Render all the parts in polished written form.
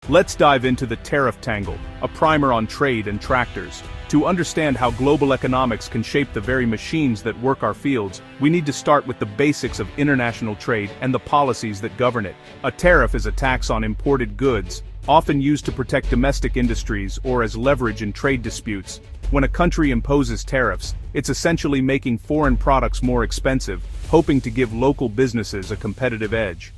Let's dive into the tariff tangle, a primer on trade and tractors. To understand how global economics can shape the very machines that work our fields, we need to start with the basics of international trade and the policies that govern it. A tariff is a tax on imported goods, often used to protect domestic industries or as leverage in trade disputes. When a country imposes tariffs, it's essentially making foreign products more expensive, hoping to give local businesses a competitive edge.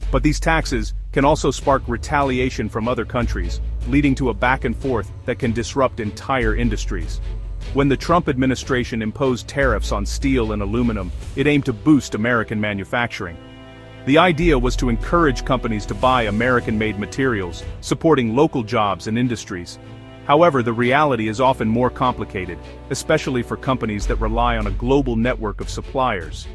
But these taxes can also spark retaliation from other countries, leading to a back and forth that can disrupt entire industries. When the Trump administration imposed tariffs on steel and aluminum, it aimed to boost American manufacturing. The idea was to encourage companies to buy American-made materials, supporting local jobs and industries. However, the reality is often more complicated, especially for companies that rely on a global network of suppliers.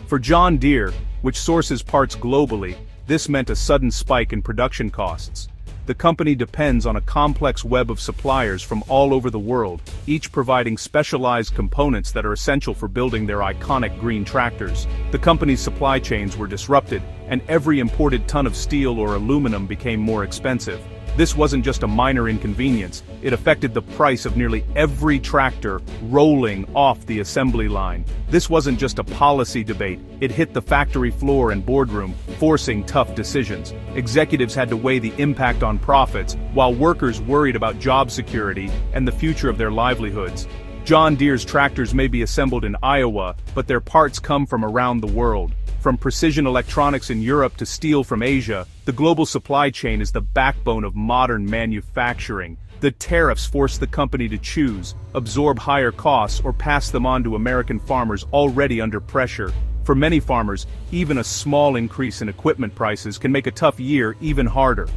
For John Deere, which sources parts globally, this meant a sudden spike in production costs. The company depends on a complex web of suppliers from all over the world, each providing specialized components that are essential for building their iconic green tractors. The company's supply chains were disrupted, and every imported ton of steel or aluminum became more expensive. This wasn't just a minor inconvenience, it affected the price of nearly every tractor rolling off the assembly line. This wasn't just a policy debate, it hit the factory floor and boardroom, forcing tough decisions. Executives had to weigh the impact on profits, while workers worried about job security and the future of their livelihoods. John Deere's tractors may be assembled in Iowa, but their parts come from around the world. From precision electronics in Europe to steel from Asia, the global supply chain is the backbone of modern manufacturing. The tariffs force the company to choose, absorb higher costs or pass them on to American farmers already under pressure. For many farmers, even a small increase in equipment prices can make a tough year even harder.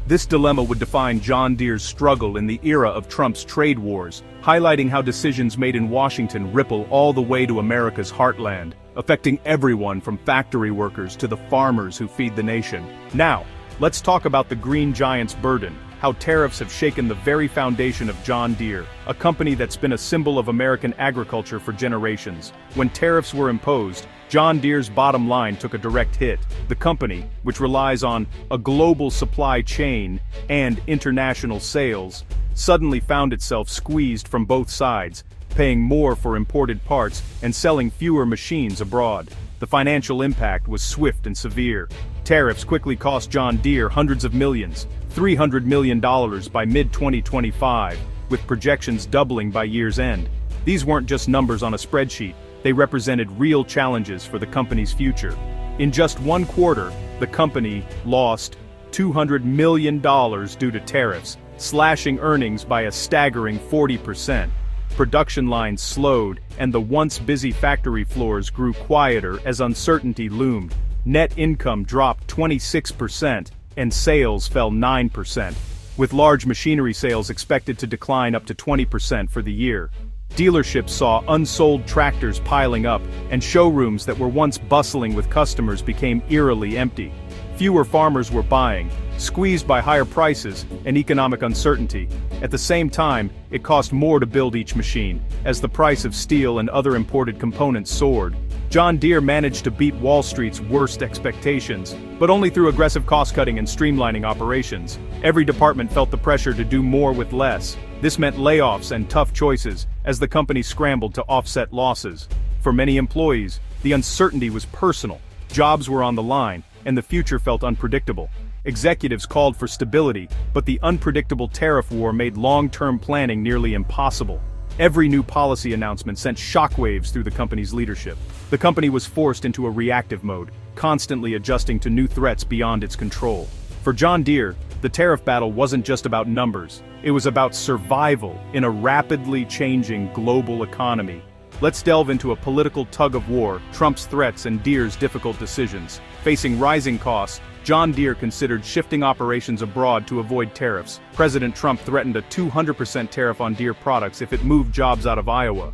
This dilemma would define John Deere's struggle in the era of Trump's trade wars, highlighting how decisions made in Washington ripple all the way to America's heartland, affecting everyone from factory workers to the farmers who feed the nation. Now, let's talk about the green giant's burden, how tariffs have shaken the very foundation of John Deere, a company that's been a symbol of American agriculture for generations. When tariffs were imposed, John Deere's bottom line took a direct hit. The company, which relies on a global supply chain and international sales, suddenly found itself squeezed from both sides, paying more for imported parts and selling fewer machines abroad. The financial impact was swift and severe. Tariffs quickly cost John Deere hundreds of millions, $300 million by mid-2025, with projections doubling by year's end. These weren't just numbers on a spreadsheet, they represented real challenges for the company's future. In just one quarter, the company lost $200 million due to tariffs, slashing earnings by a staggering 40%. Production lines slowed, and the once busy factory floors grew quieter as uncertainty loomed. Net income dropped 26%, and sales fell 9%, with large machinery sales expected to decline up to 20% for the year. Dealerships saw unsold tractors piling up, and showrooms that were once bustling with customers became eerily empty. Fewer farmers were buying, squeezed by higher prices and economic uncertainty. At the same time, it cost more to build each machine, as the price of steel and other imported components soared. John Deere managed to beat Wall Street's worst expectations, but only through aggressive cost-cutting and streamlining operations. Every department felt the pressure to do more with less. This meant layoffs and tough choices, as the company scrambled to offset losses. For many employees, the uncertainty was personal. Jobs were on the line, and the future felt unpredictable. Executives called for stability, but the unpredictable tariff war made long-term planning nearly impossible. Every new policy announcement sent shockwaves through the company's leadership. The company was forced into a reactive mode, constantly adjusting to new threats beyond its control. For John Deere, the tariff battle wasn't just about numbers, it was about survival in a rapidly changing global economy. Let's delve into a political tug-of-war, Trump's threats and Deere's difficult decisions. Facing rising costs, John Deere considered shifting operations abroad to avoid tariffs. President Trump threatened a 200% tariff on Deere products if it moved jobs out of Iowa.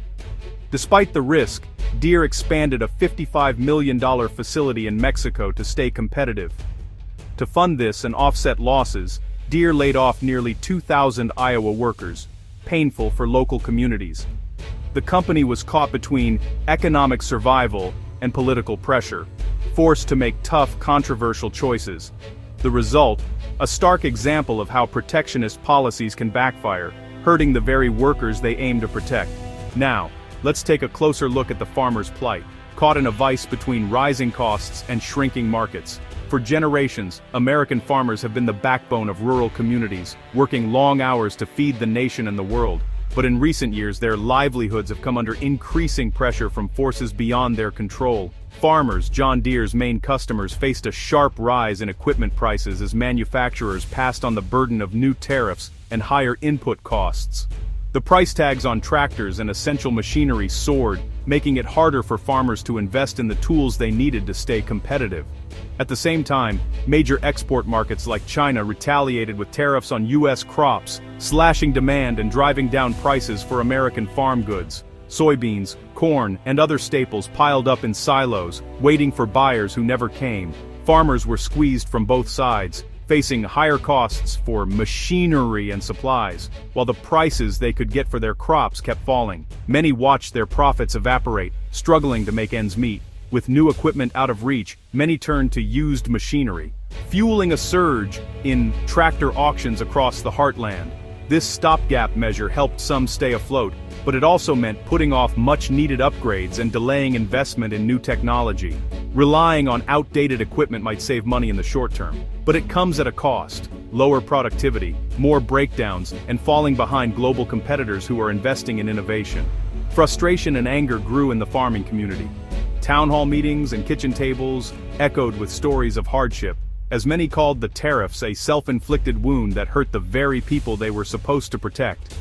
Despite the risk, Deere expanded a $55 million facility in Mexico to stay competitive. To fund this and offset losses, Deere laid off nearly 2,000 Iowa workers, painful for local communities. The company was caught between economic survival and political pressure, forced to make tough, controversial choices. The result? A stark example of how protectionist policies can backfire, hurting the very workers they aim to protect. Now, let's take a closer look at the farmer's plight, caught in a vice between rising costs and shrinking markets. For generations, American farmers have been the backbone of rural communities, working long hours to feed the nation and the world. But in recent years, their livelihoods have come under increasing pressure from forces beyond their control. Farmers, John Deere's main customers, faced a sharp rise in equipment prices as manufacturers passed on the burden of new tariffs and higher input costs. The price tags on tractors and essential machinery soared, making it harder for farmers to invest in the tools they needed to stay competitive. At the same time, major export markets like China retaliated with tariffs on U.S. crops, slashing demand and driving down prices for American farm goods. Soybeans, corn, and other staples piled up in silos, waiting for buyers who never came. Farmers were squeezed from both sides, facing higher costs for machinery and supplies, while the prices they could get for their crops kept falling. Many watched their profits evaporate, struggling to make ends meet. With new equipment out of reach, many turned to used machinery, fueling a surge in tractor auctions across the heartland. This stopgap measure helped some stay afloat, but it also meant putting off much-needed upgrades and delaying investment in new technology. Relying on outdated equipment might save money in the short term, but it comes at a cost: lower productivity, more breakdowns, and falling behind global competitors who are investing in innovation. Frustration and anger grew in the farming community. Town hall meetings and kitchen tables echoed with stories of hardship, as many called the tariffs a self-inflicted wound that hurt the very people they were supposed to protect.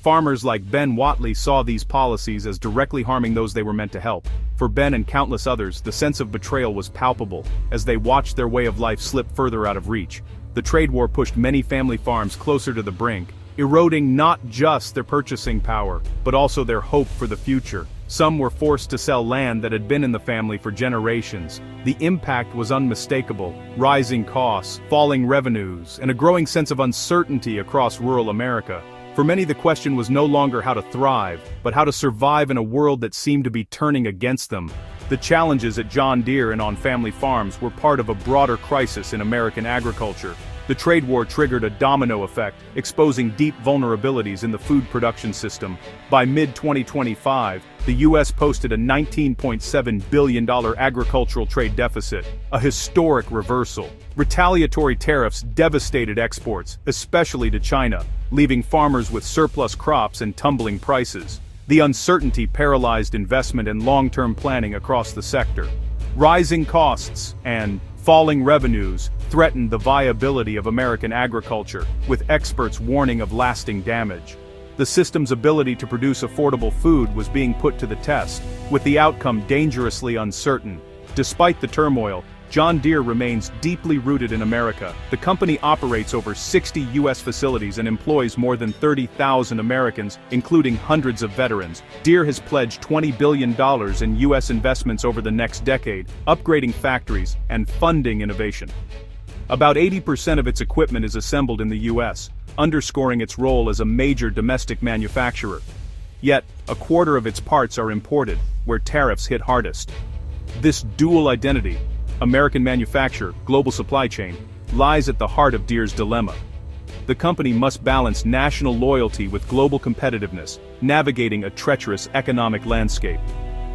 Farmers like Ben Watley saw these policies as directly harming those they were meant to help. For Ben and countless others, the sense of betrayal was palpable, as they watched their way of life slip further out of reach. The trade war pushed many family farms closer to the brink, eroding not just their purchasing power, but also their hope for the future. Some were forced to sell land that had been in the family for generations. The impact was unmistakable: rising costs, falling revenues, and a growing sense of uncertainty across rural America. For many, the question was no longer how to thrive, but how to survive in a world that seemed to be turning against them. The challenges at John Deere and on family farms were part of a broader crisis in American agriculture. The trade war triggered a domino effect, exposing deep vulnerabilities in the food production system. By mid-2025, the U.S. posted a $19.7 billion agricultural trade deficit, a historic reversal. Retaliatory tariffs devastated exports, especially to China, leaving farmers with surplus crops and tumbling prices. The uncertainty paralyzed investment and long-term planning across the sector. Rising costs and falling revenues threatened the viability of American agriculture, with experts warning of lasting damage. The system's ability to produce affordable food was being put to the test, with the outcome dangerously uncertain. Despite the turmoil, John Deere remains deeply rooted in America. The company operates over 60 U.S. facilities and employs more than 30,000 Americans, including hundreds of veterans. Deere has pledged $20 billion in U.S. investments over the next decade, upgrading factories and funding innovation. About 80% of its equipment is assembled in the U.S., underscoring its role as a major domestic manufacturer. Yet, a quarter of its parts are imported, where tariffs hit hardest. This dual identity, American manufacture, global supply chain, lies at the heart of Deere's dilemma. The company must balance national loyalty with global competitiveness, navigating a treacherous economic landscape.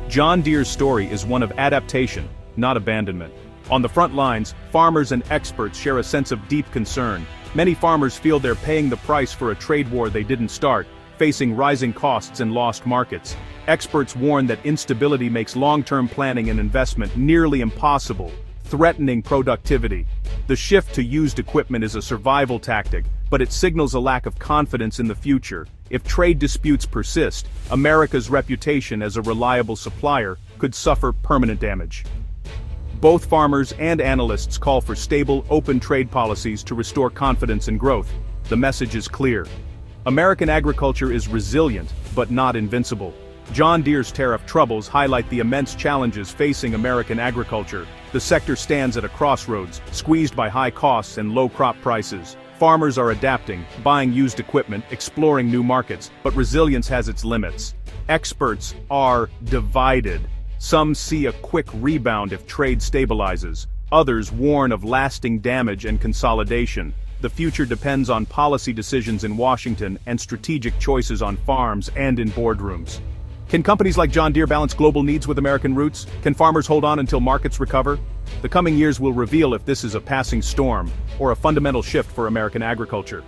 John Deere's story is one of adaptation, not abandonment. On the front lines, farmers and experts share a sense of deep concern. Many farmers feel they're paying the price for a trade war they didn't start, facing rising costs and lost markets. Experts warn that instability makes long-term planning and investment nearly impossible, threatening productivity. The shift to used equipment is a survival tactic, but it signals a lack of confidence in the future. If trade disputes persist, America's reputation as a reliable supplier could suffer permanent damage. Both farmers and analysts call for stable, open trade policies to restore confidence and growth. The message is clear. American agriculture is resilient, but not invincible. John Deere's tariff troubles highlight the immense challenges facing American agriculture. The sector stands at a crossroads, squeezed by high costs and low crop prices. Farmers are adapting, buying used equipment, exploring new markets, but resilience has its limits. Experts are divided. Some see a quick rebound if trade stabilizes. others warn of lasting damage and consolidation. The future depends on policy decisions in Washington and strategic choices on farms and in boardrooms. Can companies like John Deere balance global needs with American roots? Can farmers hold on until markets recover? The coming years will reveal if this is a passing storm or a fundamental shift for American agriculture.